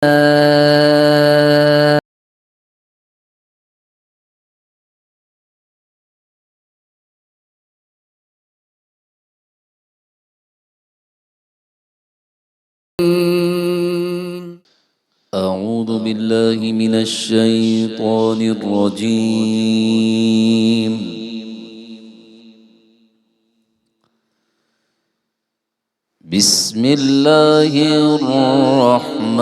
أعوذ بالله من الشيطان الرجيم. بسم الله الرحمن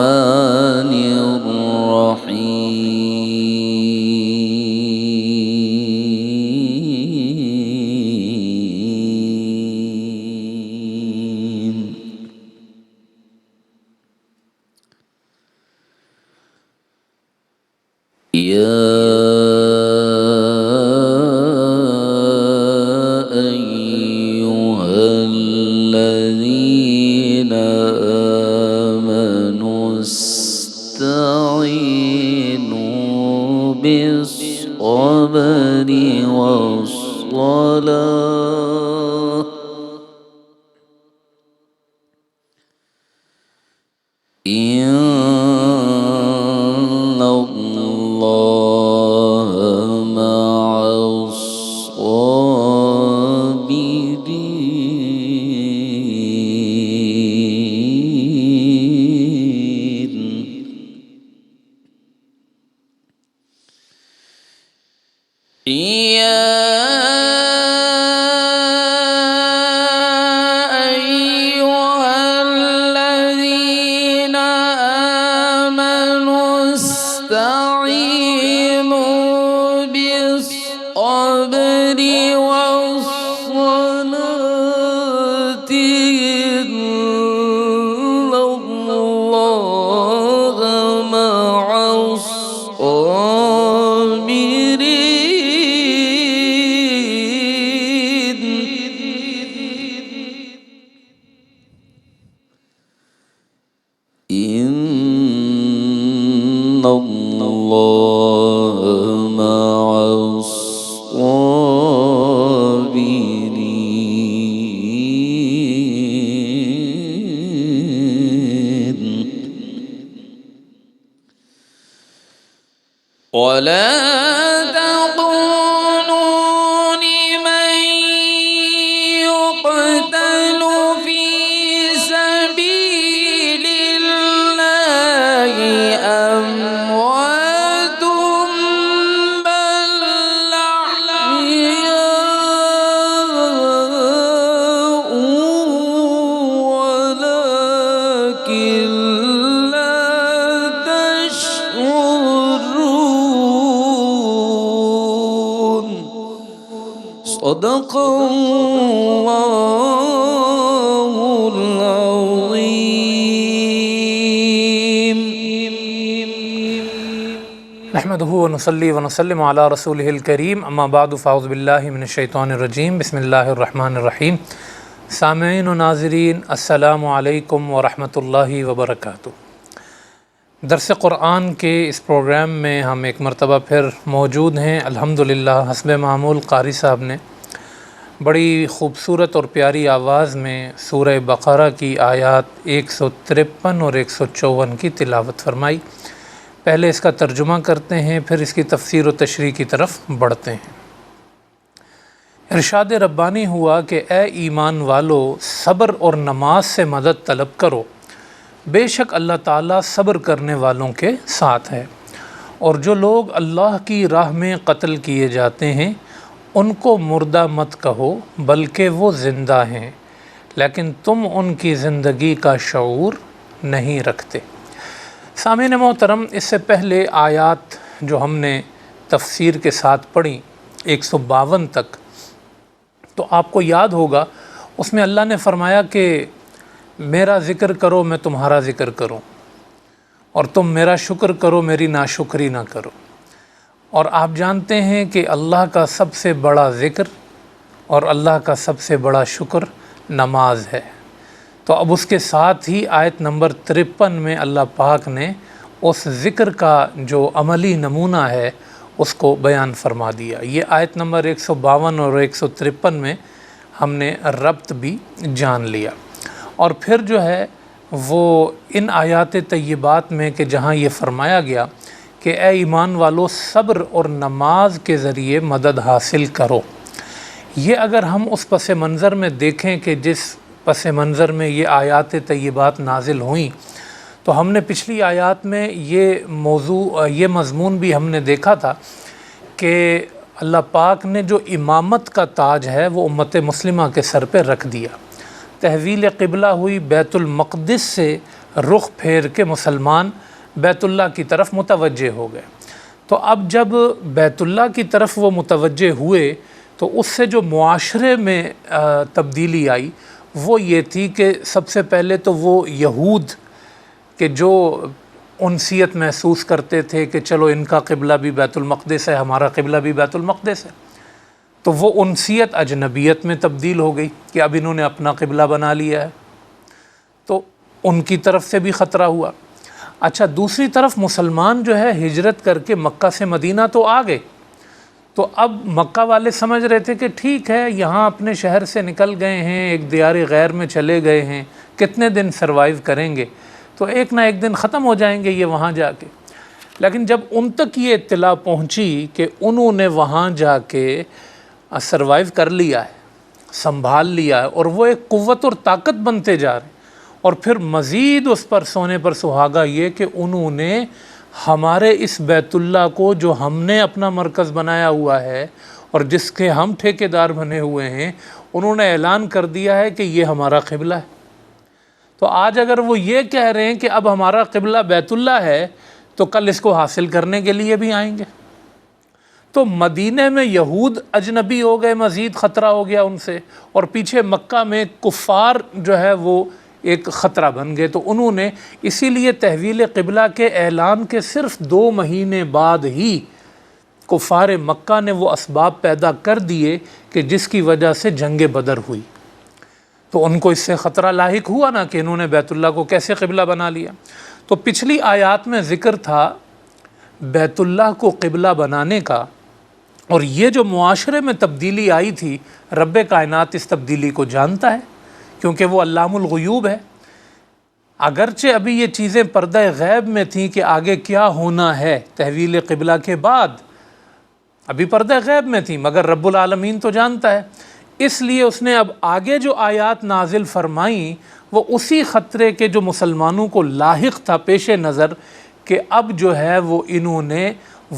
الرحيم. يا أيها الذين آمنوا استعينوا بالصبر والصلاة إن الله مع الصابرين. يا أيها الذين آمنوا استعينوا بالصبر والصلاة إن الله مع الصابرين. إن الله مع الصابرين. ولا تقولوا لمن يقتل في سبيل الله أموات بل أحياء ولكن لا تشعرون. صدق الله العظيم. نحمده ونصلي ونسلم على رسوله الكریم، اما بعد فاعوذ باللہ من الشیطان الرجیم، بسم اللہ الرحمن الرحیم۔ سامعین و ناظرین، السلام علیکم ورحمۃ اللہ وبرکاتہ۔ درس قرآن کے اس پروگرام میں ہم ایک مرتبہ پھر موجود ہیں۔ الحمدللہ حسب معمول قاری صاحب نے بڑی خوبصورت اور پیاری آواز میں سورہ بقرہ کی آیات 153 اور 154 کی تلاوت فرمائی۔ پہلے اس کا ترجمہ کرتے ہیں، پھر اس کی تفسیر و تشریح کی طرف بڑھتے ہیں۔ ارشاد ربانی ہوا کہ اے ایمان والو، صبر اور نماز سے مدد طلب کرو، بے شک اللہ تعالیٰ صبر کرنے والوں کے ساتھ ہے۔ اور جو لوگ اللہ کی راہ میں قتل کیے جاتے ہیں ان کو مردہ مت کہو، بلکہ وہ زندہ ہیں، لیکن تم ان کی زندگی کا شعور نہیں رکھتے۔ سامعین محترم، اس سے پہلے آیات جو ہم نے تفسیر کے ساتھ پڑھی 152 تک، تو آپ کو یاد ہوگا اس میں اللہ نے فرمایا کہ میرا ذکر کرو میں تمہارا ذکر کروں، اور تم میرا شکر کرو میری ناشکری نہ کرو۔ اور آپ جانتے ہیں کہ اللہ کا سب سے بڑا ذکر اور اللہ کا سب سے بڑا شکر نماز ہے۔ تو اب اس کے ساتھ ہی آیت نمبر 53 میں اللہ پاک نے اس ذکر کا جو عملی نمونہ ہے اس کو بیان فرما دیا۔ یہ آیت نمبر 152 اور 153 میں ہم نے ربط بھی جان لیا۔ اور پھر جو ہے وہ ان آیات طیبات میں کہ جہاں یہ فرمایا گیا کہ اے ایمان والو صبر اور نماز کے ذریعے مدد حاصل کرو، یہ اگر ہم اس پس منظر میں دیکھیں کہ جس پس منظر میں یہ آیات طیبات نازل ہوئیں، تو ہم نے پچھلی آیات میں یہ مضمون بھی ہم نے دیکھا تھا کہ اللہ پاک نے جو امامت کا تاج ہے وہ امت مسلمہ کے سر پہ رکھ دیا، تحویل قبلہ ہوئی، بیت المقدس سے رخ پھیر کے مسلمان بیت اللہ کی طرف متوجہ ہو گئے۔ تو اب جب بیت اللہ کی طرف وہ متوجہ ہوئے تو اس سے جو معاشرے میں تبدیلی آئی وہ یہ تھی کہ سب سے پہلے تو وہ یہود کہ جو انسیت محسوس کرتے تھے کہ چلو ان کا قبلہ بھی بیت المقدس ہے، ہمارا قبلہ بھی بیت المقدس ہے، تو وہ انسیت اجنبیت میں تبدیل ہو گئی کہ اب انہوں نے اپنا قبلہ بنا لیا ہے، تو ان کی طرف سے بھی خطرہ ہوا۔ اچھا، دوسری طرف مسلمان جو ہے ہجرت کر کے مکہ سے مدینہ تو آ گئے، تو اب مکہ والے سمجھ رہے تھے کہ ٹھیک ہے یہاں اپنے شہر سے نکل گئے ہیں، ایک دیار غیر میں چلے گئے ہیں، کتنے دن سروائیو کریں گے، تو ایک نہ ایک دن ختم ہو جائیں گے یہ وہاں جا کے۔ لیکن جب ان تک یہ اطلاع پہنچی کہ انہوں نے وہاں جا کے سروائیو کر لیا ہے، سنبھال لیا ہے، اور وہ ایک قوت اور طاقت بنتے جا رہے ہیں، اور پھر مزید اس پر سونے پر سہاگا یہ کہ انہوں نے ہمارے اس بیت اللہ کو جو ہم نے اپنا مرکز بنایا ہوا ہے اور جس کے ہم ٹھیکیدار بنے ہوئے ہیں، انہوں نے اعلان کر دیا ہے کہ یہ ہمارا قبلہ ہے۔ تو آج اگر وہ یہ کہہ رہے ہیں کہ اب ہمارا قبلہ بیت اللہ ہے تو کل اس کو حاصل کرنے کے لیے بھی آئیں گے۔ تو مدینہ میں یہود اجنبی ہو گئے، مزید خطرہ ہو گیا ان سے، اور پیچھے مکہ میں کفار جو ہے وہ ایک خطرہ بن گئے۔ تو انہوں نے اسی لیے تحویل قبلہ کے اعلان کے صرف 2 مہینے بعد ہی کفار مکہ نے وہ اسباب پیدا کر دیے کہ جس کی وجہ سے جنگ بدر ہوئی۔ تو ان کو اس سے خطرہ لاحق ہوا نا کہ انہوں نے بیت اللہ کو کیسے قبلہ بنا لیا۔ تو پچھلی آیات میں ذکر تھا بیت اللہ کو قبلہ بنانے کا، اور یہ جو معاشرے میں تبدیلی آئی تھی، رب کائنات اس تبدیلی کو جانتا ہے کیونکہ وہ علام الغیوب ہے۔ اگرچہ ابھی یہ چیزیں پردہ غیب میں تھیں کہ آگے کیا ہونا ہے تحویل قبلہ کے بعد، ابھی پردہ غیب میں تھیں، مگر رب العالمین تو جانتا ہے، اس لیے اس نے اب آگے جو آیات نازل فرمائیں وہ اسی خطرے کے جو مسلمانوں کو لاحق تھا پیش نظر کہ اب جو ہے وہ انہوں نے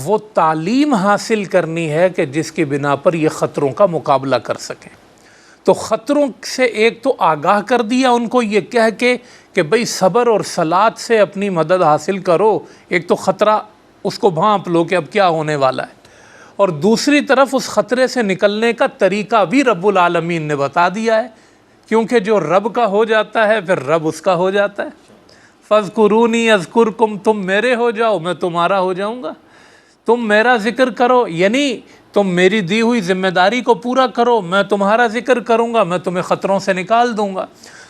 وہ تعلیم حاصل کرنی ہے کہ جس کی بنا پر یہ خطروں کا مقابلہ کر سکیں۔ تو خطروں سے ایک تو آگاہ کر دیا ان کو یہ کہہ کے کہ بھئی صبر اور صلات سے اپنی مدد حاصل کرو، ایک تو خطرہ اس کو بھانپ لو کہ اب کیا ہونے والا ہے، اور دوسری طرف اس خطرے سے نکلنے کا طریقہ بھی رب العالمین نے بتا دیا ہے، کیونکہ جو رب کا ہو جاتا ہے پھر رب اس کا ہو جاتا ہے۔ فَاذْكُرُونِي أَذْكُرْكُمْ، تم میرے ہو جاؤ میں تمہارا ہو جاؤں گا، تم میرا ذکر کرو، یعنی تم میری دی ہوئی ذمہ داری کو پورا کرو، میں تمہارا ذکر کروں گا، میں تمہیں خطروں سے نکال دوں گا۔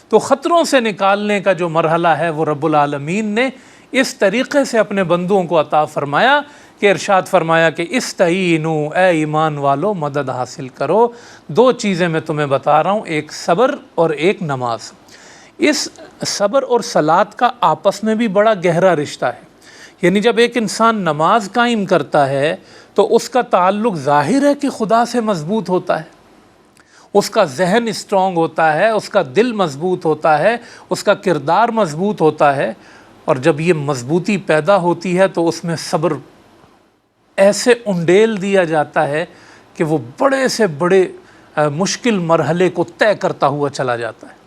تو خطروں سے نکالنے کا جو مرحلہ ہے وہ رب العالمین نے اس طریقے سے اپنے بندوں کو عطا فرمایا کہ ارشاد فرمایا کہ استعینوا، اے ایمان والو مدد حاصل کرو۔ 2 چیزیں میں تمہیں بتا رہا ہوں، ایک صبر اور ایک نماز۔ اس صبر اور صلات کا آپس میں بھی بڑا گہرا رشتہ ہے، یعنی جب ایک انسان نماز قائم کرتا ہے تو اس کا تعلق ظاہر ہے کہ خدا سے مضبوط ہوتا ہے، اس کا ذہن اسٹرانگ ہوتا ہے، اس کا دل مضبوط ہوتا ہے، اس کا کردار مضبوط ہوتا ہے، اور جب یہ مضبوطی پیدا ہوتی ہے تو اس میں صبر ایسے انڈیل دیا جاتا ہے کہ وہ بڑے سے بڑے مشکل مرحلے کو طے کرتا ہوا چلا جاتا ہے۔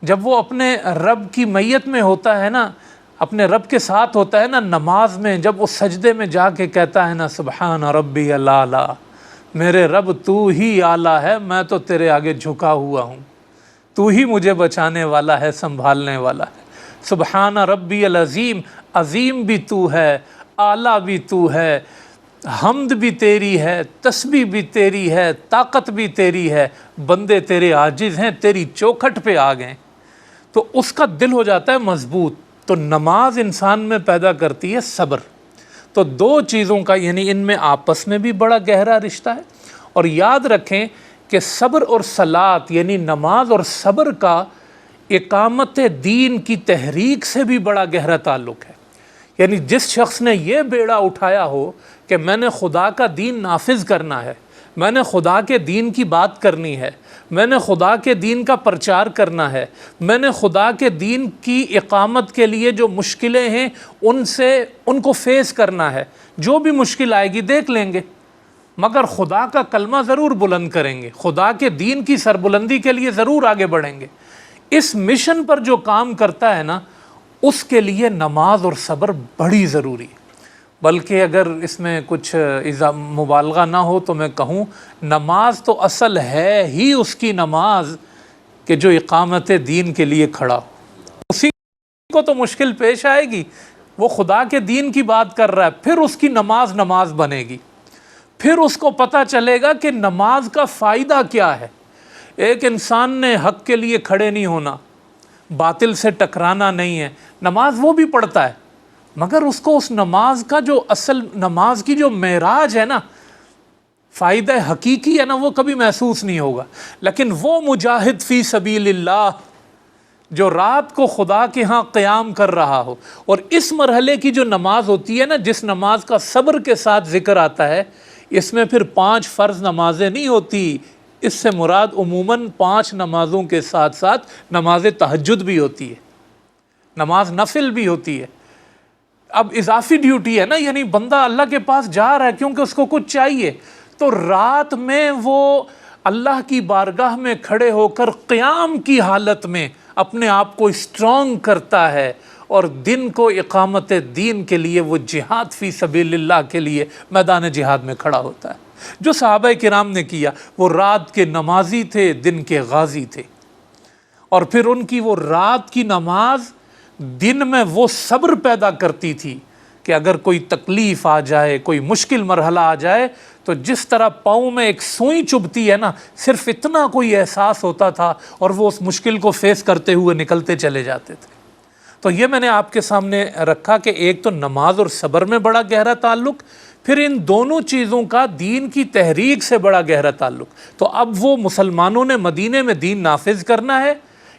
جب وہ اپنے رب کی میت میں ہوتا ہے نا، اپنے رب کے ساتھ ہوتا ہے نا نماز میں، جب وہ سجدے میں جا کے کہتا ہے نا سبحان ربی الاعلی، میرے رب تو ہی اعلیٰ ہے، میں تو تیرے آگے جھکا ہوا ہوں، تو ہی مجھے بچانے والا ہے، سنبھالنے والا ہے۔ سبحان ربی العظیم، عظیم بھی تو ہے، اعلیٰ بھی تو ہے، حمد بھی تیری ہے، تسبیح بھی تیری ہے، طاقت بھی تیری ہے، بندے تیرے عاجز ہیں، تیری چوکھٹ پہ آ گئے، تو اس کا دل ہو جاتا ہے مضبوط۔ تو نماز انسان میں پیدا کرتی ہے صبر۔ تو 2 چیزوں کا یعنی ان میں آپس میں بھی بڑا گہرا رشتہ ہے، اور یاد رکھیں کہ صبر اور صلات یعنی نماز اور صبر کا اقامت دین کی تحریک سے بھی بڑا گہرا تعلق ہے۔ یعنی جس شخص نے یہ بیڑا اٹھایا ہو کہ میں نے خدا کا دین نافذ کرنا ہے، میں نے خدا کے دین کی بات کرنی ہے، میں نے خدا کے دین کا پرچار کرنا ہے، میں نے خدا کے دین کی اقامت کے لیے جو مشکلیں ہیں ان کو فیس کرنا ہے، جو بھی مشکل آئے گی دیکھ لیں گے، مگر خدا کا کلمہ ضرور بلند کریں گے، خدا کے دین کی سربلندی کے لیے ضرور آگے بڑھیں گے۔ اس مشن پر جو کام کرتا ہے نا، اس کے لیے نماز اور صبر بڑی ضروری ہے۔ بلکہ اگر اس میں کچھ مبالغہ نہ ہو تو میں کہوں، نماز تو اصل ہے ہی اس کی نماز کہ جو اقامت دین کے لیے کھڑا ہو، اسی کو تو مشکل پیش آئے گی، وہ خدا کے دین کی بات کر رہا ہے، پھر اس کی نماز بنے گی، پھر اس کو پتہ چلے گا کہ نماز کا فائدہ کیا ہے۔ ایک انسان نے حق کے لیے کھڑے نہیں ہونا، باطل سے ٹکرانا نہیں ہے، نماز وہ بھی پڑھتا ہے، مگر اس کو اس نماز کا جو اصل نماز کی جو معراج ہے نا، فائدہ حقیقی ہے نا، وہ کبھی محسوس نہیں ہوگا۔ لیکن وہ مجاہد فی سبیل اللہ جو رات کو خدا کے ہاں قیام کر رہا ہو، اور اس مرحلے کی جو نماز ہوتی ہے نا، جس نماز کا صبر کے ساتھ ذکر آتا ہے، اس میں پھر 5 فرض نمازیں نہیں ہوتی، اس سے مراد عموماً 5 نمازوں کے ساتھ ساتھ نماز تہجد بھی ہوتی ہے، نماز نفل بھی ہوتی ہے۔ اب اضافی ڈیوٹی ہے نا، یعنی بندہ اللہ کے پاس جا رہا ہے کیونکہ اس کو کچھ چاہیے، تو رات میں وہ اللہ کی بارگاہ میں کھڑے ہو کر قیام کی حالت میں اپنے آپ کو اسٹرانگ کرتا ہے، اور دن کو اقامت دین کے لیے وہ جہاد فی سبیل اللہ کے لیے میدان جہاد میں کھڑا ہوتا ہے۔ جو صحابہ کرام نے کیا، وہ رات کے نمازی تھے، دن کے غازی تھے، اور پھر ان کی وہ رات کی نماز دن میں وہ صبر پیدا کرتی تھی کہ اگر کوئی تکلیف آ جائے، کوئی مشکل مرحلہ آ جائے، تو جس طرح پاؤں میں ایک سوئی چبھتی ہے نا، صرف اتنا کوئی احساس ہوتا تھا اور وہ اس مشکل کو فیس کرتے ہوئے نکلتے چلے جاتے تھے۔ تو یہ میں نے آپ کے سامنے رکھا کہ ایک تو نماز اور صبر میں بڑا گہرا تعلق، پھر ان دونوں چیزوں کا دین کی تحریک سے بڑا گہرا تعلق۔ تو اب وہ مسلمانوں نے مدینے میں دین نافذ کرنا ہے،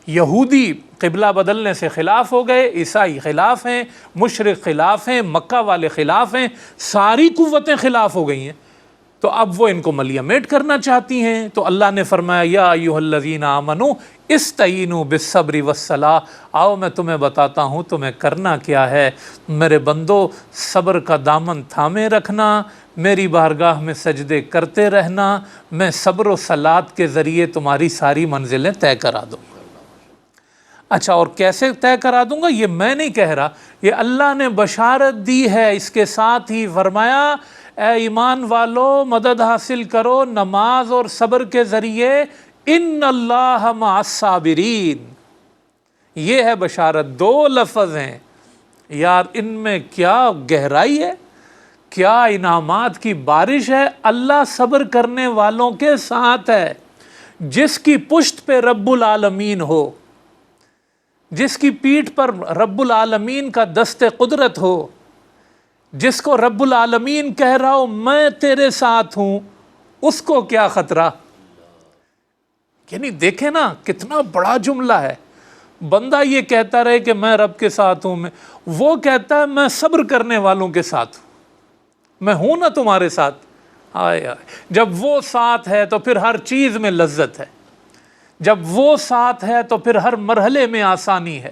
یہودی قبلہ بدلنے سے خلاف ہو گئے، عیسائی خلاف ہیں، مشرک خلاف ہیں، مکہ والے خلاف ہیں، ساری قوتیں خلاف ہو گئی ہیں، تو اب وہ ان کو ملیمیٹ کرنا چاہتی ہیں۔ تو اللہ نے فرمایا یا ایھا الذین آمنوا استعینوا بالصبر والصلاۃ، آؤ میں تمہیں بتاتا ہوں تمہیں کرنا کیا ہے، میرے بندو، صبر کا دامن تھامے رکھنا، میری بارگاہ میں سجدے کرتے رہنا، میں صبر و صلاۃ کے ذریعے تمہاری ساری منزلیں طے کرا دوں گا۔ اچھا، اور کیسے طے کرا دوں گا یہ میں نہیں کہہ رہا، یہ اللہ نے بشارت دی ہے۔ اس کے ساتھ ہی فرمایا اے ایمان والو، مدد حاصل کرو نماز اور صبر کے ذریعے، ان اللہ مع الصابرین۔ یہ ہے بشارت، 2 لفظ ہیں یار، ان میں کیا گہرائی ہے، کیا انعامات کی بارش ہے۔ اللہ صبر کرنے والوں کے ساتھ ہے، جس کی پشت پہ رب العالمین ہو، جس کی پیٹھ پر رب العالمین کا دست قدرت ہو، جس کو رب العالمین کہہ رہا ہو میں تیرے ساتھ ہوں، اس کو کیا خطرہ۔ یعنی دیکھیں نا کتنا بڑا جملہ ہے۔ بندہ یہ کہتا رہے کہ میں رب کے ساتھ ہوں، وہ کہتا ہے میں صبر کرنے والوں کے ساتھ ہوں، میں ہوں نا تمہارے ساتھ۔ آئے آئے، جب وہ ساتھ ہے تو پھر ہر چیز میں لذت ہے، جب وہ ساتھ ہے تو پھر ہر مرحلے میں آسانی ہے،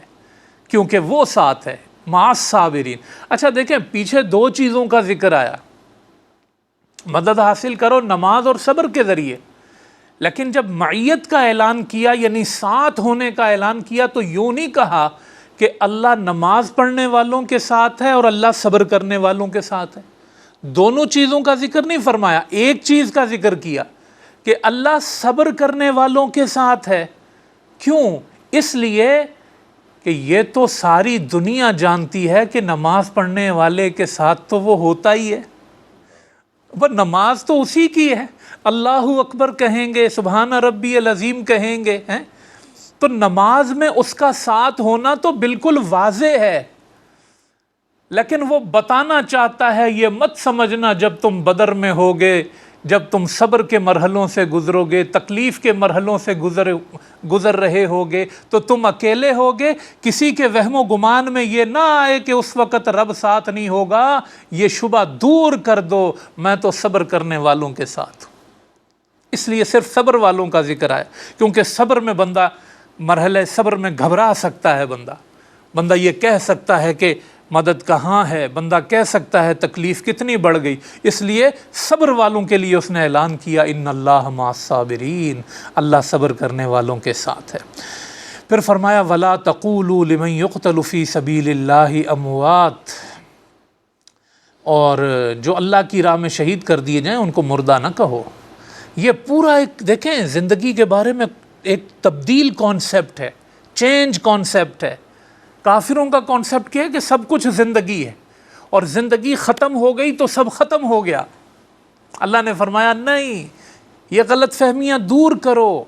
کیونکہ وہ ساتھ ہے، مع الصابرین۔ اچھا دیکھیں، پیچھے 2 چیزوں کا ذکر آیا، مدد حاصل کرو نماز اور صبر کے ذریعے، لیکن جب معیت کا اعلان کیا، یعنی ساتھ ہونے کا اعلان کیا، تو یوں نہیں کہا کہ اللہ نماز پڑھنے والوں کے ساتھ ہے اور اللہ صبر کرنے والوں کے ساتھ ہے، دونوں چیزوں کا ذکر نہیں فرمایا، ایک چیز کا ذکر کیا کہ اللہ صبر کرنے والوں کے ساتھ ہے۔ کیوں؟ اس لیے کہ یہ تو ساری دنیا جانتی ہے کہ نماز پڑھنے والے کے ساتھ تو وہ ہوتا ہی ہے، وہ نماز تو اسی کی ہے، اللہ اکبر کہیں گے، سبحان ربی العظیم کہیں گے، ہیں تو نماز میں اس کا ساتھ ہونا تو بالکل واضح ہے، لیکن وہ بتانا چاہتا ہے یہ مت سمجھنا جب تم بدر میں ہوگے، جب تم صبر کے مرحلوں سے گزرو گے، تکلیف کے مرحلوں سے گزر رہے ہوگے تو تم اکیلے ہوگے. کسی کے وہم و گمان میں یہ نہ آئے کہ اس وقت رب ساتھ نہیں ہوگا. یہ شبہ دور کر دو، میں تو صبر کرنے والوں کے ساتھ ہوں. اس لیے صرف صبر والوں کا ذکر آیا، کیونکہ صبر میں بندہ، مرحلہ صبر میں گھبرا سکتا ہے. بندہ یہ کہہ سکتا ہے کہ مدد کہاں ہے، بندہ کہہ سکتا ہے تکلیف کتنی بڑھ گئی. اس لیے صبر والوں کے لیے اس نے اعلان کیا ان اللہ مع الصابرین، اللہ صبر کرنے والوں کے ساتھ ہے. پھر فرمایا ولا تقولوا لمن يقتل في سبيل الله اموات، اور جو اللہ کی راہ میں شہید کر دیے جائیں ان کو مردہ نہ کہو. یہ پورا ایک دیکھیں زندگی کے بارے میں ایک تبدیل کانسیپٹ ہے، چینج کانسیپٹ ہے. کافروں کا کانسیپٹ کیا ہے کہ سب کچھ زندگی ہے اور زندگی ختم ہو گئی تو سب ختم ہو گیا. اللہ نے فرمایا نہیں، یہ غلط فہمیاں دور کرو.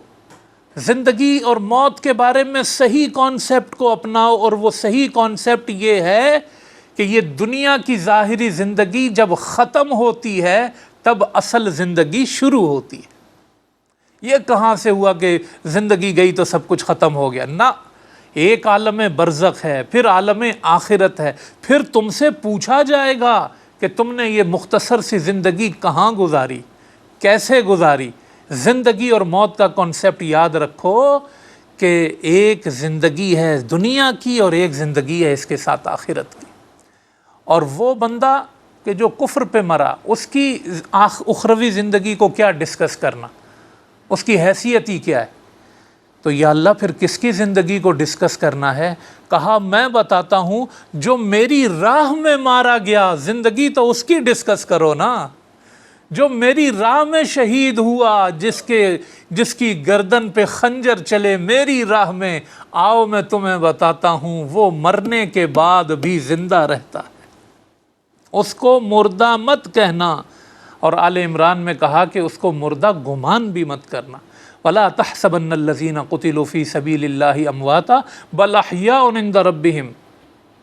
زندگی اور موت کے بارے میں صحیح کانسیپٹ کو اپناؤ، اور وہ صحیح کانسیپٹ یہ ہے کہ یہ دنیا کی ظاہری زندگی جب ختم ہوتی ہے تب اصل زندگی شروع ہوتی ہے. یہ کہاں سے ہوا کہ زندگی گئی تو سب کچھ ختم ہو گیا؟ نہ، ایک عالم برزخ ہے، پھر عالم آخرت ہے، پھر تم سے پوچھا جائے گا کہ تم نے یہ مختصر سی زندگی کہاں گزاری، کیسے گزاری. زندگی اور موت کا کانسیپٹ یاد رکھو کہ ایک زندگی ہے دنیا کی اور ایک زندگی ہے اس کے ساتھ آخرت کی. اور وہ بندہ کہ جو کفر پہ مرا، اس کی اخروی زندگی کو کیا ڈسکس کرنا، اس کی حیثیت ہی کیا ہے؟ تو یا اللہ پھر کس کی زندگی کو ڈسکس کرنا ہے؟ کہا میں بتاتا ہوں جو میری راہ میں مارا گیا، زندگی تو اس کی ڈسکس کرو نا. جو میری راہ میں شہید ہوا، جس کی گردن پہ خنجر چلے میری راہ میں، آؤ میں تمہیں بتاتا ہوں وہ مرنے کے بعد بھی زندہ رہتا ہے. اس کو مردہ مت کہنا. اور آل عمران میں کہا کہ اس کو مردہ گمان بھی مت کرنا. وَلَا تَحْسَبَنَّ الَّذِينَ قُتِلُوا فِي سَبِيلِ اللَّهِ أَمْوَاتًا بَلْ أَحْيَاءٌ عِندَ رَبِّهِمْ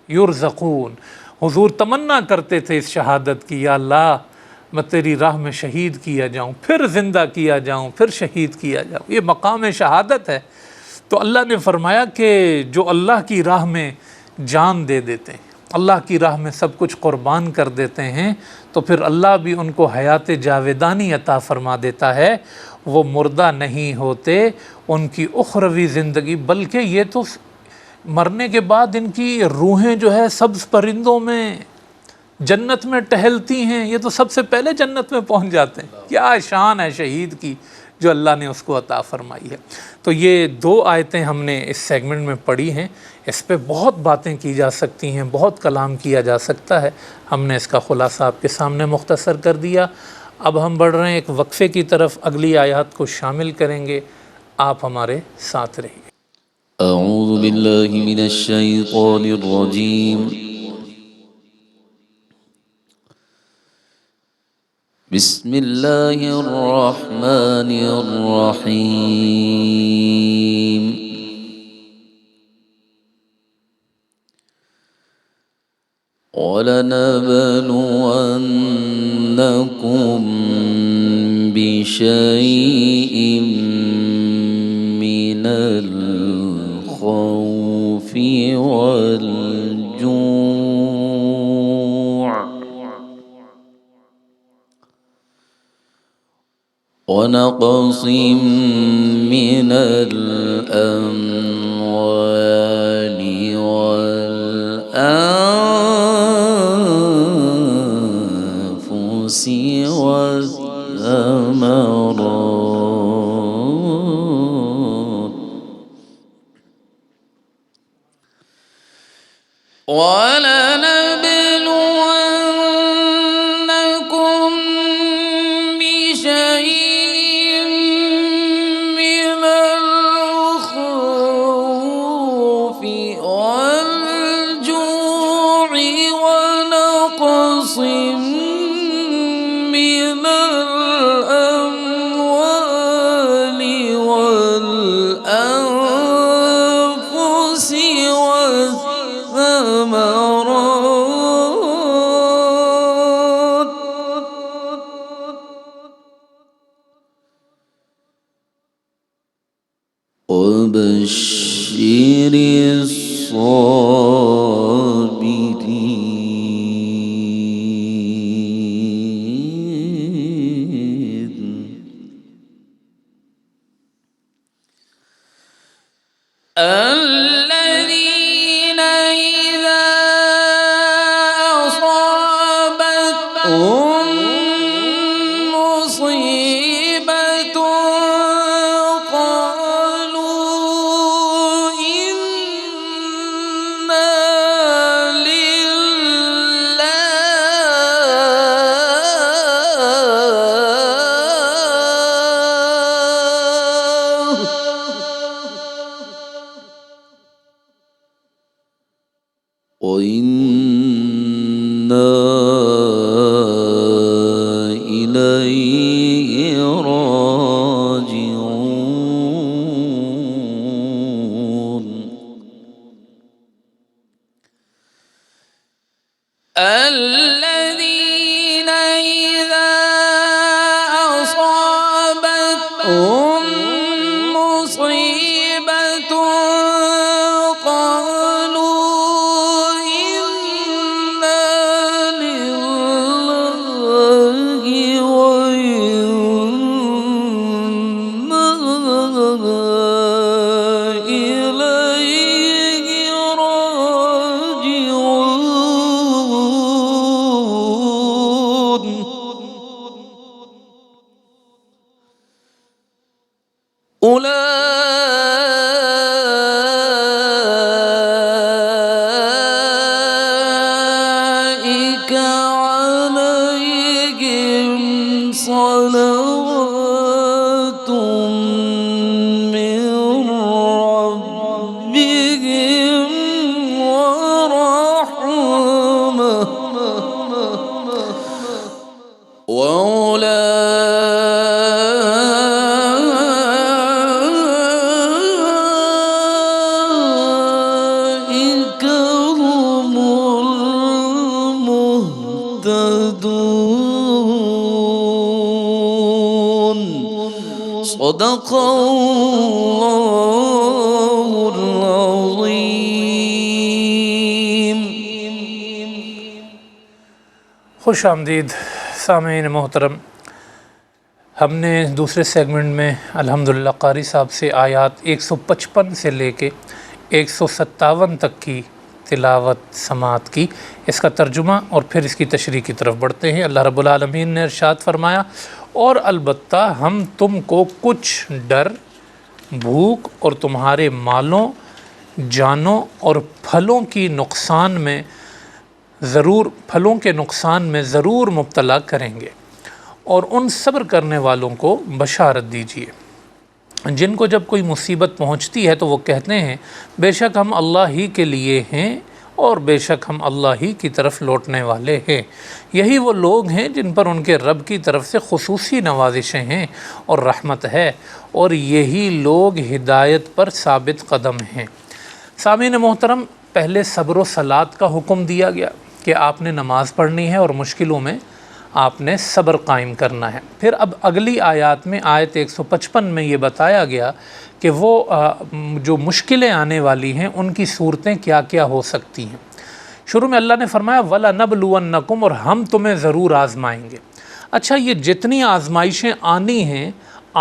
يُرْزَقُونَ. حضور تمنا کرتے تھے اس شہادت کی، یا اللہ میں تیری راہ میں شہید کیا جاؤں، پھر زندہ کیا جاؤں، پھر شہید کیا جاؤں. یہ مقام شہادت ہے. تو اللہ نے فرمایا کہ جو اللہ کی راہ میں جان دے دیتے ہیں، اللہ کی راہ میں سب کچھ قربان کر دیتے ہیں، تو پھر اللہ بھی ان کو حیات جاودانی عطا فرما دیتا ہے. وہ مردہ نہیں ہوتے، ان کی اخروی زندگی، بلکہ یہ تو مرنے کے بعد ان کی روحیں جو ہے سبز پرندوں میں جنت میں ٹہلتی ہیں. یہ تو سب سے پہلے جنت میں پہنچ جاتے ہیں. کیا شان ہے شہید کی جو اللہ نے اس کو عطا فرمائی ہے. تو یہ 2 آیتیں ہم نے اس سیگمنٹ میں پڑھی ہیں. اس پہ بہت باتیں کی جا سکتی ہیں، بہت کلام کیا جا سکتا ہے. ہم نے اس کا خلاصہ آپ کے سامنے مختصر کر دیا. اب ہم بڑھ رہے ہیں ایک وقفے کی طرف، اگلی آیات کو شامل کریں گے. آپ ہمارے ساتھ رہیے. اعوذ باللہ من الشیطان الرجیم. بسم اللہ الرحمن الرحیم. وَلَنَبْلُوَنَّكُمْ بِشَيْءٍ مِّنَ الْخَوْفِ وَالْجُوعِ وَنَقْصٍ مِّنَ الْأَمْوَالِ وَالْأَنفُسِ وَالثَّمَرَاتِ وَلَنَبْلُوَنَّكُمْ بِشَيْءٍ مِّنَ الْخَوْفِ وَالْجُوعِ وَنَقْصٍ مِّنَ الْأَمْوَالِ وَالْأَنفُسِ وَالثَّمَرَاتِ وبشر الصابرين الذين إذا أصابتهم مصيبة قالوا إنا وإنا إليه راجعون الذين إذا أصابتهم مصيبة قالوا إنا لله وإنا إليه راجعون أولئك عليهم صلوات من ربهم ورحمة وأولئك هم المهتدون صدق الله العظيم. خوش آمدید سامعین محترم، ہم نے دوسرے سیگمنٹ میں الحمدللہ قاری صاحب سے آیات 155 سے لے کے 157 تک کی تلاوت سماعت کی، اس کا ترجمہ اور پھر اس کی تشریح کی طرف بڑھتے ہیں۔ اللہ رب العالمین نے ارشاد فرمایا، اور البتہ ہم تم کو کچھ ڈر، بھوک اور تمہارے مالوں، جانوں اور پھلوں کے نقصان میں ضرور مبتلا کریں گے، اور ان صبر کرنے والوں کو بشارت دیجیے جن کو جب کوئی مصیبت پہنچتی ہے تو وہ کہتے ہیں بے شک ہم اللہ ہی کے لیے ہیں اور بے شک ہم اللہ ہی کی طرف لوٹنے والے ہیں۔ یہی وہ لوگ ہیں جن پر ان کے رب کی طرف سے خصوصی نوازشیں ہیں اور رحمت ہے، اور یہی لوگ ہدایت پر ثابت قدم ہیں۔ سامعین محترم، پہلے صبر و صلات کا حکم دیا گیا کہ آپ نے نماز پڑھنی ہے اور مشکلوں میں آپ نے صبر قائم کرنا ہے۔ پھر اب اگلی آیات میں آیت 155 میں یہ بتایا گیا کہ وہ جو مشکلیں آنے والی ہیں ان کی صورتیں کیا کیا ہو سکتی ہیں۔ شروع میں اللہ نے فرمایا وَلَنَبْلُوَنَّكُمْ، اور ہم تمہیں ضرور آزمائیں گے۔ اچھا، یہ جتنی آزمائشیں آنی ہیں،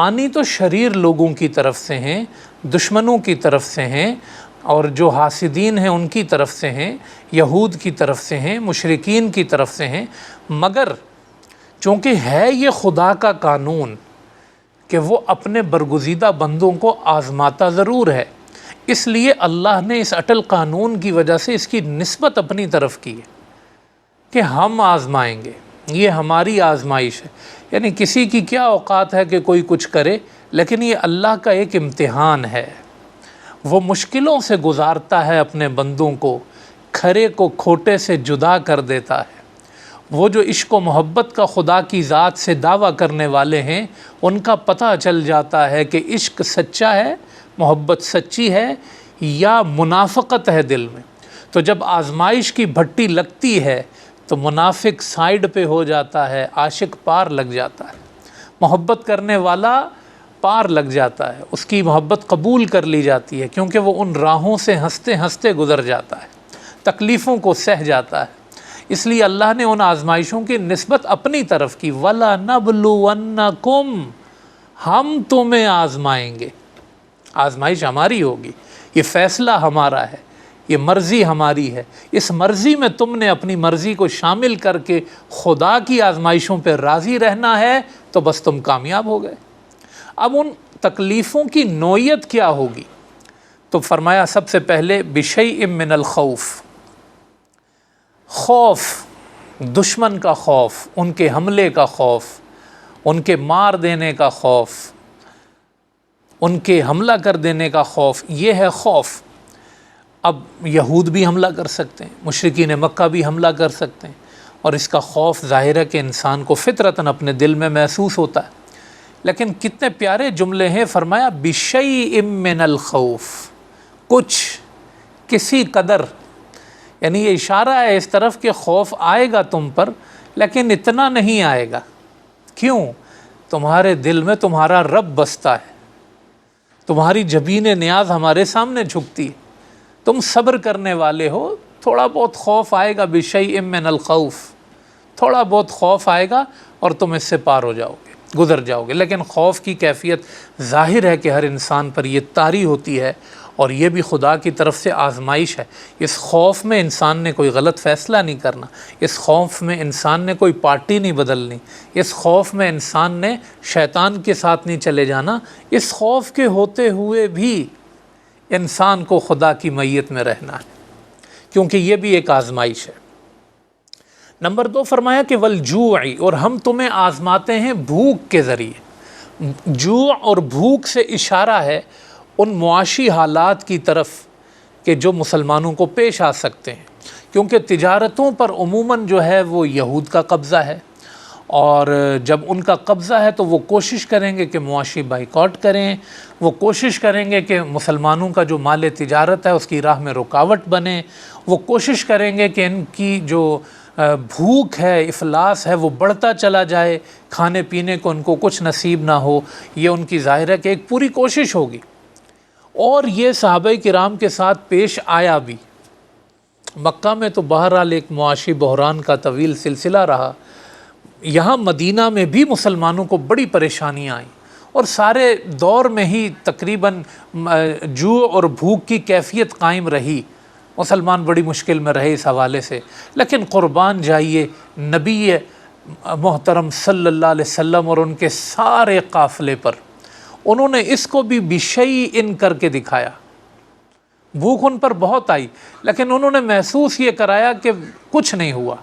آنی تو شریر لوگوں کی طرف سے ہیں، دشمنوں کی طرف سے ہیں، اور جو حاسدین ہیں ان کی طرف سے ہیں، یہود کی طرف سے ہیں، مشرکین کی طرف سے ہیں، مگر چونکہ ہے یہ خدا کا قانون کہ وہ اپنے برگزیدہ بندوں کو آزماتا ضرور ہے، اس لیے اللہ نے اس اٹل قانون کی وجہ سے اس کی نسبت اپنی طرف کی ہے کہ ہم آزمائیں گے، یہ ہماری آزمائش ہے۔ یعنی کسی کی کیا اوقات ہے کہ کوئی کچھ کرے، لیکن یہ اللہ کا ایک امتحان ہے، وہ مشکلوں سے گزارتا ہے اپنے بندوں کو، کھرے کو کھوٹے سے جدا کر دیتا ہے۔ وہ جو عشق و محبت کا خدا کی ذات سے دعویٰ کرنے والے ہیں، ان کا پتہ چل جاتا ہے کہ عشق سچا ہے، محبت سچی ہے یا منافقت ہے دل میں۔ تو جب آزمائش کی بھٹی لگتی ہے تو منافق سائیڈ پہ ہو جاتا ہے، عاشق پار لگ جاتا ہے۔ محبت کرنے والا پار لگ جاتا ہے، اس کی محبت قبول کر لی جاتی ہے، کیونکہ وہ ان راہوں سے ہنستے ہنستے گزر جاتا ہے، تکلیفوں کو سہ جاتا ہے۔ اس لیے اللہ نے ان آزمائشوں کی نسبت اپنی طرف کی، وَلَنَبْلُوَنَّكُمْ، ہم تمہیں آزمائیں گے، آزمائش ہماری ہوگی، یہ فیصلہ ہمارا ہے، یہ مرضی ہماری ہے، اس مرضی میں تم نے اپنی مرضی کو شامل کر کے خدا کی آزمائشوں پہ راضی رہنا ہے تو بس تم کامیاب ہو گئے۔ اب ان تکلیفوں کی نوعیت کیا ہوگی؟ تو فرمایا سب سے پہلے بِشَيْءٍ مِّنَ الْخَوْفِ، خوف، دشمن کا خوف، ان کے حملے کا خوف، ان کے مار دینے کا خوف، ان کے حملہ کر دینے کا خوف، یہ ہے خوف۔ اب یہود بھی حملہ کر سکتے ہیں، مشرکین مکہ بھی حملہ کر سکتے ہیں، اور اس کا خوف ظاہر ہے کہ انسان کو فطرتاً اپنے دل میں محسوس ہوتا ہے۔ لیکن کتنے پیارے جملے ہیں، فرمایا بِشَيْءٍ مِّنَ الْخَوْفِ، کچھ، کسی قدر، یعنی یہ اشارہ ہے اس طرف کہ خوف آئے گا تم پر، لیکن اتنا نہیں آئے گا۔ کیوں؟ تمہارے دل میں تمہارا رب بستا ہے، تمہاری جبین نیاز ہمارے سامنے جھکتی ہے، تم صبر کرنے والے ہو، تھوڑا بہت خوف آئے گا، بِشَيْءٍ مِّنَ الْخَوْفِ، تھوڑا بہت خوف آئے گا اور تم اس سے پار ہو جاؤ گے، گزر جاؤ گے۔ لیکن خوف کی کیفیت ظاہر ہے کہ ہر انسان پر یہ طاری ہوتی ہے، اور یہ بھی خدا کی طرف سے آزمائش ہے۔ اس خوف میں انسان نے کوئی غلط فیصلہ نہیں کرنا، اس خوف میں انسان نے کوئی پارٹی نہیں بدلنی، اس خوف میں انسان نے شیطان کے ساتھ نہیں چلے جانا، اس خوف کے ہوتے ہوئے بھی انسان کو خدا کی معیت میں رہنا ہے، کیونکہ یہ بھی ایک آزمائش ہے۔ نمبر 2 فرمایا کہ والجوع، اور ہم تمہیں آزماتے ہیں بھوک کے ذریعے۔ جوع اور بھوک سے اشارہ ہے ان معاشی حالات کی طرف کہ جو مسلمانوں کو پیش آ سکتے ہیں، کیونکہ تجارتوں پر عموماً جو ہے وہ یہود کا قبضہ ہے، اور جب ان کا قبضہ ہے تو وہ کوشش کریں گے کہ معاشی بائیکاٹ کریں، وہ کوشش کریں گے کہ مسلمانوں کا جو مال تجارت ہے اس کی راہ میں رکاوٹ بنے، وہ کوشش کریں گے کہ ان کی جو بھوک ہے، افلاس ہے، وہ بڑھتا چلا جائے، کھانے پینے کو ان کو کچھ نصیب نہ ہو۔ یہ ان کی ظاہر ہے کہ ایک پوری کوشش ہوگی، اور یہ صحابہ کرام کے ساتھ پیش آیا بھی۔ مکہ میں تو بہرحال ایک معاشی بحران کا طویل سلسلہ رہا، یہاں مدینہ میں بھی مسلمانوں کو بڑی پریشانیاں آئیں، اور سارے دور میں ہی تقریباً جوع اور بھوک کی کیفیت قائم رہی، مسلمان بڑی مشکل میں رہے اس حوالے سے۔ لیکن قربان جائیے نبی محترم صلی اللہ علیہ وسلم اور ان کے سارے قافلے پر، انہوں نے اس کو بھی بِشَيْءٍ کر کے دکھایا۔ بھوک ان پر بہت آئی، لیکن انہوں نے محسوس یہ کرایا کہ کچھ نہیں ہوا۔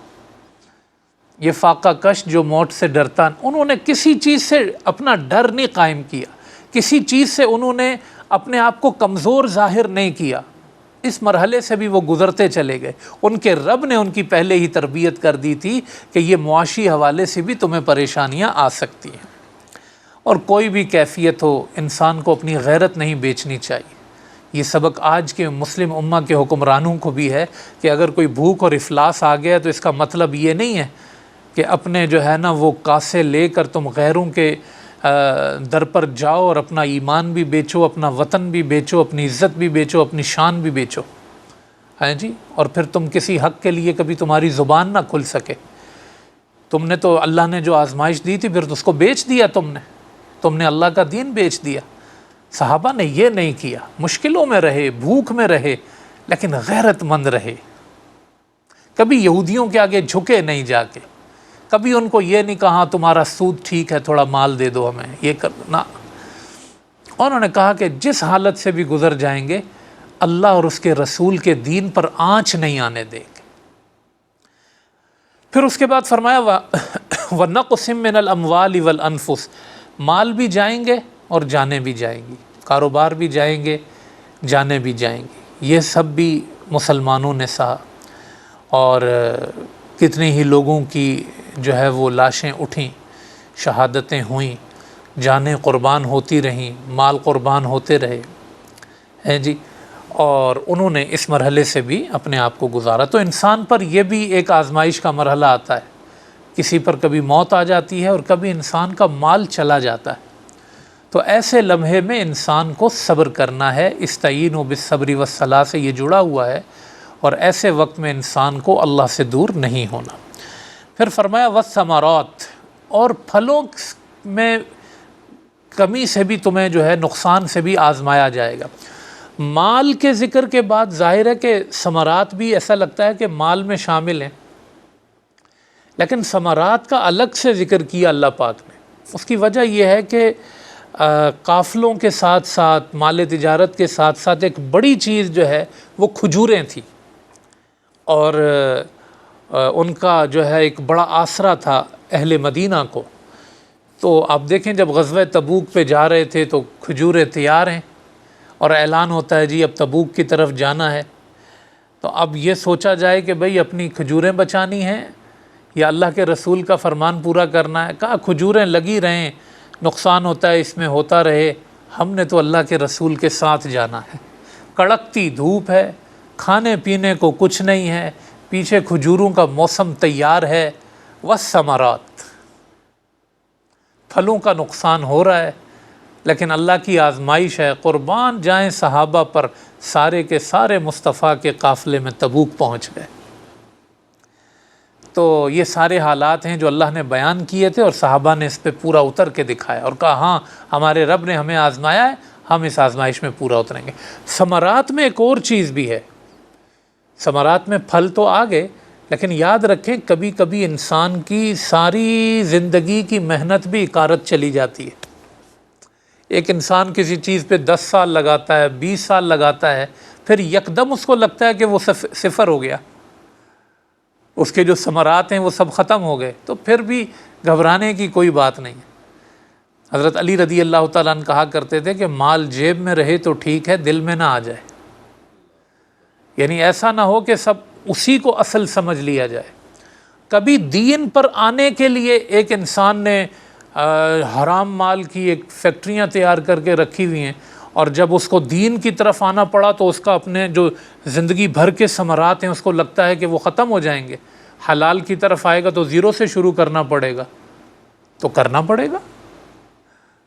یہ فاقہ کش جو موت سے ڈرتا، انہوں نے کسی چیز سے اپنا ڈر نہیں قائم کیا، کسی چیز سے انہوں نے اپنے آپ کو کمزور ظاہر نہیں کیا۔ اس مرحلے سے بھی وہ گزرتے چلے گئے۔ ان کے رب نے ان کی پہلے ہی تربیت کر دی تھی کہ یہ معاشی حوالے سے بھی تمہیں پریشانیاں آ سکتی ہیں، اور کوئی بھی کیفیت ہو انسان کو اپنی غیرت نہیں بیچنی چاہیے۔ یہ سبق آج کے مسلم امہ کے حکمرانوں کو بھی ہے کہ اگر کوئی بھوک اور افلاس آ گیا تو اس کا مطلب یہ نہیں ہے کہ اپنے جو ہے نا وہ کاسے لے کر تم غیروں کے در پر جاؤ اور اپنا ایمان بھی بیچو، اپنا وطن بھی بیچو، اپنی عزت بھی بیچو، اپنی شان بھی بیچو، ہیں جی، اور پھر تم کسی حق کے لیے کبھی تمہاری زبان نہ کھل سکے۔ تم نے تو اللہ نے جو آزمائش دی تھی پھر تو اس کو بیچ دیا، تم نے اللہ کا دین بیچ دیا۔ صحابہ نے یہ نہیں کیا، مشکلوں میں رہے، بھوک میں رہے، لیکن غیرت مند رہے، کبھی یہودیوں کے آگے جھکے نہیں جا کے، کبھی ان کو یہ نہیں کہا تمہارا سود ٹھیک ہے تھوڑا مال دے دو ہمیں، یہ کرنا۔ انہوں نے کہا کہ جس حالت سے بھی گزر جائیں گے اللہ اور اس کے رسول کے دین پر آنچ نہیں آنے دیں گے۔ پھر اس کے بعد فرمایا وَنَقْصٍ مِّنَ الْأَمْوَالِ وَالْأَنفُسِ، مال بھی جائیں گے اور جانیں بھی جائیں گی، کاروبار بھی جائیں گے، جانیں بھی جائیں گی۔ یہ سب بھی مسلمانوں نے سہا، اور کتنے ہی لوگوں کی جو ہے وہ لاشیں اٹھیں، شہادتیں ہوئیں، جانیں قربان ہوتی رہیں، مال قربان ہوتے رہے ہیں جی، اور انہوں نے اس مرحلے سے بھی اپنے آپ کو گزارا۔ تو انسان پر یہ بھی ایک آزمائش کا مرحلہ آتا ہے، کسی پر کبھی موت آ جاتی ہے اور کبھی انسان کا مال چلا جاتا ہے۔ تو ایسے لمحے میں انسان کو صبر کرنا ہے، استعینوا بالصبر والصلاۃ سے یہ جڑا ہوا ہے، اور ایسے وقت میں انسان کو اللہ سے دور نہیں ہونا۔ پھر فرمایا والثمرات، اور پھلوں میں کمی سے بھی تمہیں جو ہے نقصان سے بھی آزمایا جائے گا۔ مال کے ذکر کے بعد ظاہر ہے کہ ثمرات بھی ایسا لگتا ہے کہ مال میں شامل ہیں، لیکن ثمرات کا الگ سے ذکر کیا اللہ پاک نے۔ اس کی وجہ یہ ہے کہ قافلوں کے ساتھ ساتھ مال تجارت کے ساتھ ساتھ ایک بڑی چیز جو ہے وہ کھجوریں تھیں، اور ان کا جو ہے ایک بڑا آسرا تھا اہل مدینہ کو۔ تو آپ دیکھیں جب غزوہ تبوک پہ جا رہے تھے تو کھجوریں تیار ہیں، اور اعلان ہوتا ہے جی اب تبوک کی طرف جانا ہے، تو اب یہ سوچا جائے کہ بھئی اپنی کھجوریں بچانی ہیں یا اللہ کے رسول کا فرمان پورا کرنا ہے۔ کہا کھجوریں لگی رہیں، نقصان ہوتا ہے اس میں ہوتا رہے، ہم نے تو اللہ کے رسول کے ساتھ جانا ہے۔ کڑکتی دھوپ ہے، کھانے پینے کو کچھ نہیں ہے، پیچھے کھجوروں کا موسم تیار ہے، والثمرات، پھلوں کا نقصان ہو رہا ہے، لیکن اللہ کی آزمائش ہے۔ قربان جائیں صحابہ پر، سارے کے سارے مصطفیٰ کے قافلے میں تبوک پہنچ گئے۔ تو یہ سارے حالات ہیں جو اللہ نے بیان کیے تھے، اور صحابہ نے اس پہ پورا اتر کے دکھایا اور کہا ہاں ہمارے رب نے ہمیں آزمایا ہے، ہم اس آزمائش میں پورا اتریں گے۔ ثمرات میں ایک اور چیز بھی ہے، ثمرات میں پھل تو آ گئے، لیکن یاد رکھیں کبھی کبھی انسان کی ساری زندگی کی محنت بھی اکارت چلی جاتی ہے۔ ایک انسان کسی چیز پہ 10 سال لگاتا ہے، 20 سال لگاتا ہے، پھر یکدم اس کو لگتا ہے کہ وہ صفر ہو گیا، اس کے جو ثمرات ہیں وہ سب ختم ہو گئے، تو پھر بھی گھبرانے کی کوئی بات نہیں ہے۔ حضرت علی رضی اللہ تعالیٰ عنہ کہا کرتے تھے کہ مال جیب میں رہے تو ٹھیک ہے، دل میں نہ آ جائے، یعنی ایسا نہ ہو کہ سب اسی کو اصل سمجھ لیا جائے۔ کبھی دین پر آنے کے لیے ایک انسان نے حرام مال کی ایک فیکٹریاں تیار کر کے رکھی ہوئی ہیں، اور جب اس کو دین کی طرف آنا پڑا تو اس کا اپنے جو زندگی بھر کے ثمرات ہیں اس کو لگتا ہے کہ وہ ختم ہو جائیں گے، حلال کی طرف آئے گا تو زیرو سے شروع کرنا پڑے گا، تو کرنا پڑے گا۔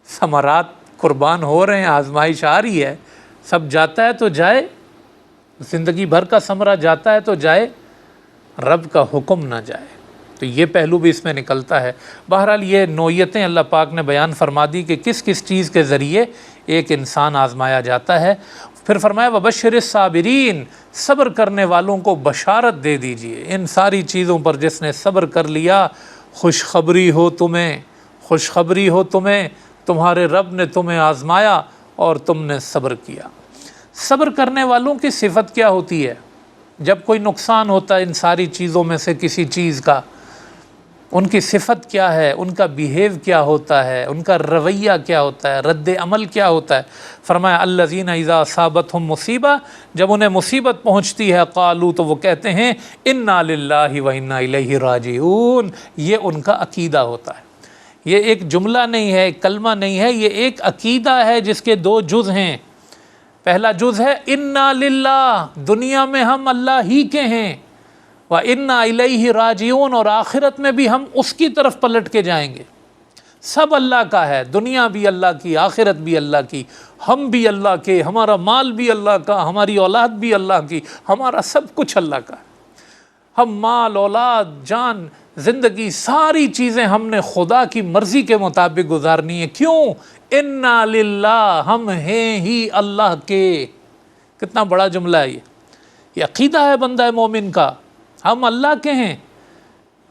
ثمرات قربان ہو رہے ہیں، آزمائش آ رہی ہے، سب جاتا ہے تو جائے، زندگی بھر کا ثمرہ جاتا ہے تو جائے، رب کا حکم نہ جائے۔ تو یہ پہلو بھی اس میں نکلتا ہے۔ بہرحال یہ نوعیتیں اللہ پاک نے بیان فرما دی کہ کس کس چیز کے ذریعے ایک انسان آزمایا جاتا ہے۔ پھر فرمایا وبشر الصابرین، صبر کرنے والوں کو بشارت دے دیجئے۔ ان ساری چیزوں پر جس نے صبر کر لیا، خوشخبری ہو تمہیں، خوشخبری ہو تمہیں، تمہارے رب نے تمہیں آزمایا اور تم نے صبر کیا۔ صبر کرنے والوں کی صفت کیا ہوتی ہے؟ جب کوئی نقصان ہوتا ہے ان ساری چیزوں میں سے کسی چیز کا، ان کی صفت کیا ہے، ان کا بیہیو کیا ہوتا ہے، ان کا رویہ کیا ہوتا ہے، رد عمل کیا ہوتا ہے؟ فرمایا الذین اذا اصابتہم مصیبہ، جب انہیں مصیبت پہنچتی ہے قالوا، تو وہ کہتے ہیں انا للہ و انا الیہ راجعون۔ یہ ان کا عقیدہ ہوتا ہے، یہ ایک جملہ نہیں ہے، ایک کلمہ نہیں ہے، یہ ایک عقیدہ ہے جس کے 2 جز ہیں۔ پہلا جز ہے انا للہ، دنیا میں ہم اللہ ہی کے ہیں، وَإِنَّا إِلَيْهِ راجعون، اور آخرت میں بھی ہم اس کی طرف پلٹ کے جائیں گے۔ سب اللہ کا ہے، دنیا بھی اللہ کی، آخرت بھی اللہ کی، ہم بھی اللہ کے، ہمارا مال بھی اللہ کا، ہماری اولاد بھی اللہ کی، ہمارا سب کچھ اللہ کا ہے۔ ہم مال، اولاد، جان، زندگی، ساری چیزیں ہم نے خدا کی مرضی کے مطابق گزارنی ہے۔ کیوں؟ اِنَّا لِلَّهِ، ہم ہیں ہی اللہ کے۔ کتنا بڑا جملہ ہے یہ عقیدہ ہے بندہ مومن کا، ہم اللہ کے ہیں۔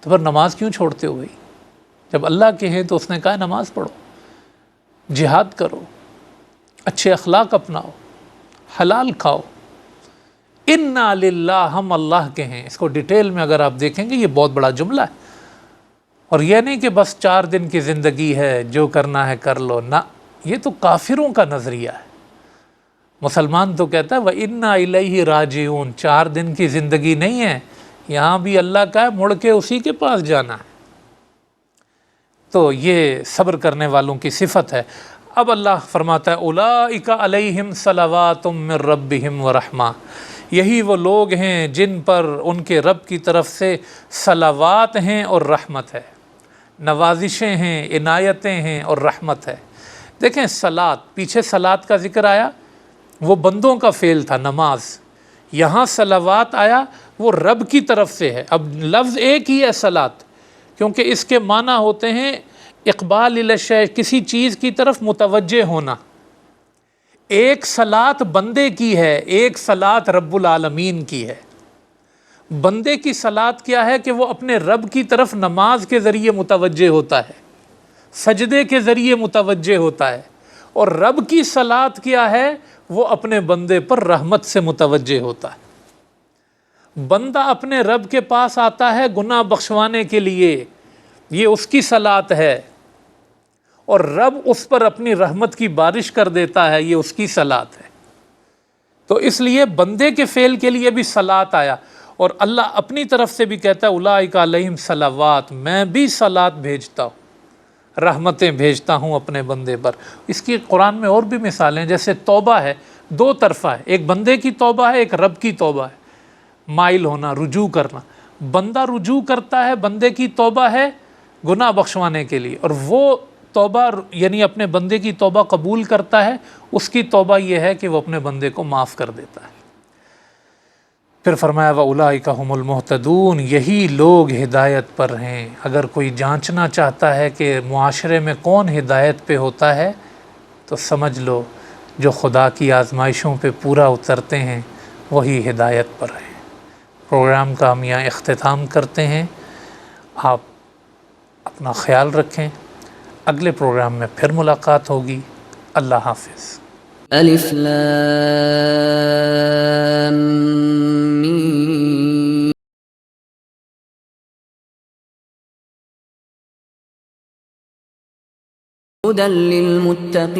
تو پھر نماز کیوں چھوڑتے ہو بھائی؟ جب اللہ کے ہیں تو اس نے کہا نماز پڑھو، جہاد کرو، اچھے اخلاق اپناؤ، حلال کھاؤ۔ انا للہ، ہم اللہ کے ہیں۔ اس کو ڈیٹیل میں اگر آپ دیکھیں گے یہ بہت بڑا جملہ ہے، اور یہ نہیں کہ بس 4 دن کی زندگی ہے جو کرنا ہے کر لو، نہ، یہ تو کافروں کا نظریہ ہے۔ مسلمان تو کہتا ہے وَإِنَّا إِلَيْهِ راجعون، 4 دن کی زندگی نہیں ہے، یہاں بھی اللہ کا ہے، مڑ کے اسی کے پاس جانا ہے۔ تو یہ صبر کرنے والوں کی صفت ہے۔ اب اللہ فرماتا ہے اولئک علیہم صلوات من ربہم ورحمہ، یہی وہ لوگ ہیں جن پر ان کے رب کی طرف سے صلوات ہیں اور رحمت ہے، نوازشیں ہیں، عنایتیں ہیں اور رحمت ہے۔ دیکھیں صلات، پیچھے صلات کا ذکر آیا، وہ بندوں کا فعل تھا نماز، یہاں صلوات آیا وہ رب کی طرف سے ہے۔ اب لفظ ایک ہی ہے صلات، کیونکہ اس کے معنی ہوتے ہیں اقبال الی الشیء، کسی چیز کی طرف متوجہ ہونا۔ ایک صلات بندے کی ہے، ایک صلات رب العالمین کی ہے۔ بندے کی صلات کیا ہے کہ وہ اپنے رب کی طرف نماز کے ذریعے متوجہ ہوتا ہے، سجدے کے ذریعے متوجہ ہوتا ہے، اور رب کی صلات کیا ہے، وہ اپنے بندے پر رحمت سے متوجہ ہوتا ہے۔ بندہ اپنے رب کے پاس آتا ہے گناہ بخشوانے کے لیے، یہ اس کی صلات ہے، اور رب اس پر اپنی رحمت کی بارش کر دیتا ہے، یہ اس کی صلات ہے۔ تو اس لیے بندے کے فعل کے لیے بھی صلات آیا، اور اللہ اپنی طرف سے بھی کہتا ہے اولئک علیہم صلوات، میں بھی صلات بھیجتا ہوں، رحمتیں بھیجتا ہوں اپنے بندے پر۔ اس کی قرآن میں اور بھی مثالیں، جیسے توبہ ہے، دو طرفہ ہے، ایک بندے کی توبہ ہے، ایک رب کی توبہ ہے، مائل ہونا، رجوع کرنا۔ بندہ رجوع کرتا ہے، بندے کی توبہ ہے گناہ بخشوانے کے لیے، اور وہ توبہ یعنی اپنے بندے کی توبہ قبول کرتا ہے، اس کی توبہ یہ ہے کہ وہ اپنے بندے کو معاف کر دیتا ہے۔ پھر فرمایا وَأُولَئِكَ هُمُ الْمُهْتَدُونَ، یہی لوگ ہدایت پر ہیں۔ اگر کوئی جانچنا چاہتا ہے کہ معاشرے میں کون ہدایت پہ ہوتا ہے تو سمجھ لو جو خدا کی آزمائشوں پہ پورا اترتے ہیں وہی ہدایت پر ہیں۔ پروگرام کا ہم یہاں اختتام کرتے ہیں۔ آپ اپنا خیال رکھیں، اگلے پروگرام میں پھر ملاقات ہوگی۔ اللہ حافظ۔ الف لام میم هدى للمتقين